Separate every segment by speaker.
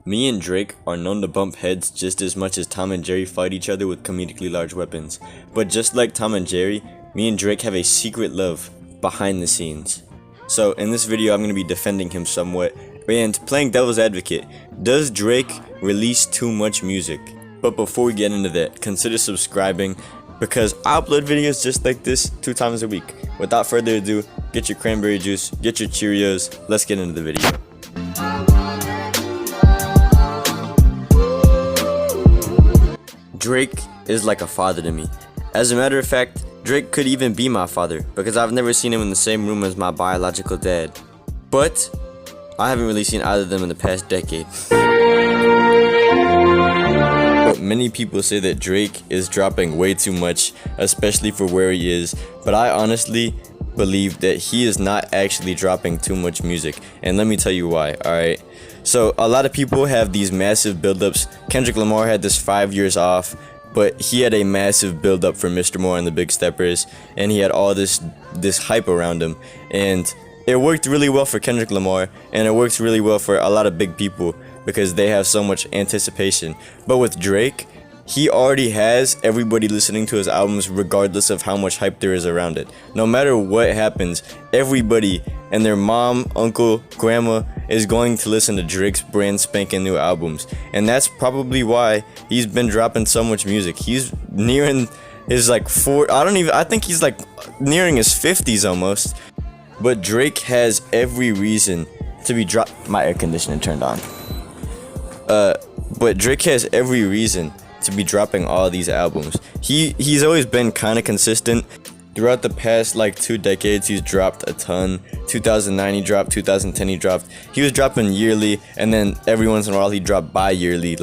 Speaker 1: Me and Drake are known to bump heads just as much as Tom and Jerry fight each other with comedically large weapons. But just like Tom and Jerry, me and Drake have a secret love behind the scenes. So in this video I'm going to be defending him somewhat and playing devil's advocate. Does Drake release too much music? But before we get into that, consider subscribing because I upload videos just like this 2 times a week. Without further ado, get your cranberry juice, get your Cheerios, let's get into the video. Drake is like a father to me. As a matter of fact, Drake could even be my father because I've never seen him in the same room as my biological dad. But I haven't really seen either of them in the past decade. But many people say that Drake is dropping way too much, especially for where he is. But I honestly believe that he is not actually dropping too much music. And let me tell you why, alright? So a lot of people have these massive buildups. Kendrick Lamar had this 5 years off, but he had a massive buildup for Mr. Moore and the Big Steppers, and he had all this hype around him. And it worked really well for Kendrick Lamar, and it works really well for a lot of big people because they have so much anticipation. But with Drake, he already has everybody listening to his albums regardless of how much hype there is around it. No matter what happens, everybody and their mom, uncle, grandma is going to listen to Drake's brand spanking new albums. And that's probably why he's been dropping so much music. He's nearing his I think he's like nearing his 50s almost. But Drake has every reason to be my air conditioner turned on. But Drake has every reason to be dropping all these albums. He's always been kind of consistent. Throughout the past 2 decades, he's dropped a ton. 2009 he dropped, 2010 he dropped. He was dropping yearly, and then every once in a while he dropped bi-yearly,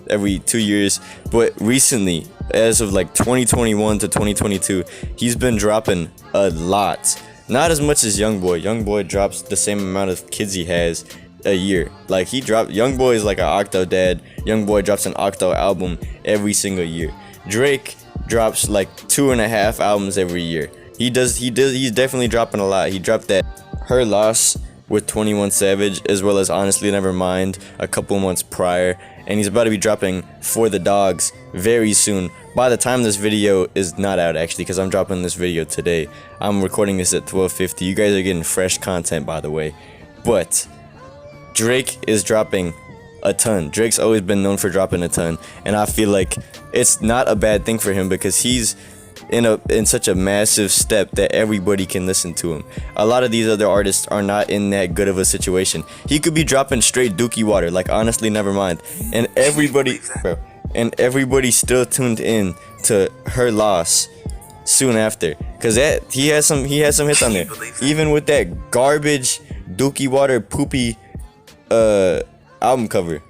Speaker 1: every 2 years. But recently, as of 2021 to 2022, he's been dropping a lot. Not as much as Youngboy. Youngboy drops the same amount of kids he has a year. Youngboy is like an Octo dad. Youngboy drops an Octo album every single year. Drake drops 2.5 albums every year. He's definitely dropping a lot. He dropped that Her Loss with 21 Savage, as well as Honestly Nevermind a couple months prior, and he's about to be dropping For the Dogs very soon. By the time this video is not out, actually, because I'm dropping this video today. I'm recording this at 12:50. You guys are getting fresh content, by the way. But Drake is dropping a ton. Drake's always been known for dropping a ton, and I feel like it's not a bad thing for him because he's in such a massive step that everybody can listen to him. A lot of these other artists are not in that good of a situation. He could be dropping straight Dookie water, Honestly Nevermind, and everybody still tuned in to Her Loss soon after, because he has some hits on there. Even with that garbage Dookie water poopy album cover.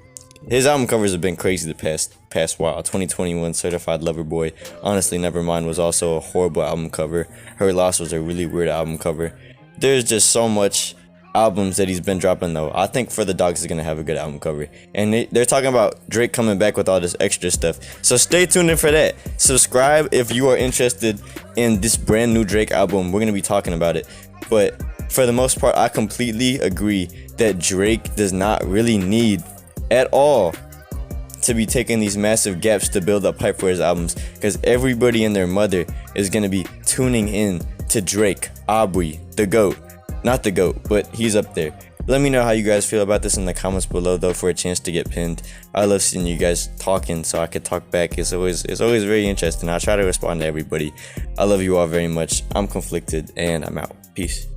Speaker 1: His album covers have been crazy the past while. 2021 Certified Lover Boy, Honestly Nevermind was also a horrible album cover. Her Loss was a really weird album cover. There's just so much albums that he's been dropping though. I think For the Dogs is gonna have a good album cover. And they're talking about Drake coming back with all this extra stuff. So stay tuned in for that. Subscribe if you are interested in this brand new Drake album. We're gonna be talking about it. But for the most part, I completely agree that Drake does not really need at all to be taking these massive gaps to build up hype for his albums, because everybody and their mother is going to be tuning in to Drake, Aubrey, the GOAT. Not the GOAT, but he's up there. Let me know how you guys feel about this in the comments below, though, for a chance to get pinned. I love seeing you guys talking so I could talk back. It's always very interesting. I try to respond to everybody. I love you all very much. I'm conflicted, and I'm out. Peace.